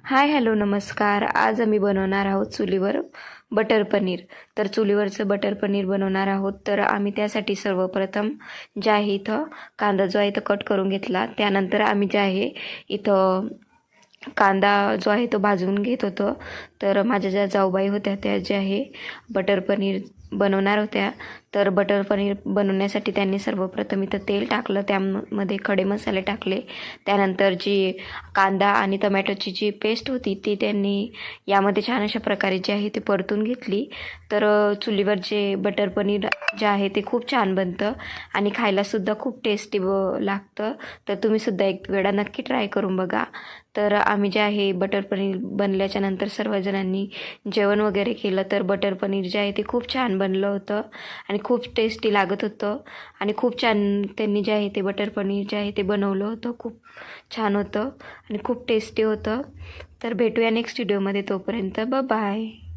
Hi hello नमस्कार. आज आम्ही बनवणार आहोत चुलीवर बटर पनीर. तर चुलीवरचं बटर पनीर बनवणार आहोत. तर आम्ही त्यासाठी सर्वप्रथम जे आहे इथं कांदा जो आहे तो कट करून घेतला. त्यानंतर आम्ही जे आहे इथं कांदा जो आहे तो भाजून घेत होतो. तर माझ्या ज्या जाऊबाई होत्या त्या जे आहे बटर पनीर बनवणार होत्या. तर बटर पनीर बनवण्यासाठी त्यांनी सर्वप्रथम इथं तेल टाकलं, त्यामध्ये खडे मसाले टाकले. त्यानंतर जी कांदा आणि टमॅटोची जी पेस्ट होती ती त्यांनी यामध्ये छान अशा प्रकारे जे आहे ते परतून घेतली. तर चुलीवर जे बटर पनीर जे आहे ते खूप छान बनतं आणि खायलासुद्धा खूप टेस्टी लागतं. तर तुम्हीसुद्धा एक वेळा नक्की ट्राय करून बघा. तर आम्ही जे आहे बटर पनीर बनल्याच्या नंतर सर्वजणांनी जेवण वगैरे केलं. तर बटर पनीर जे आहे ते खूप छान बनलं होतं आणि खूप टेस्टी लागत होतं आणि खूप छान त्यांनी जे आहे ते बटर पनीर जे आहे ते बनवलं होतं. खूप छान होतं आणि खूप टेस्टी होतं. तर भेटूया नेक्स्ट व्हिडिओमध्ये. तोपर्यंत बाय.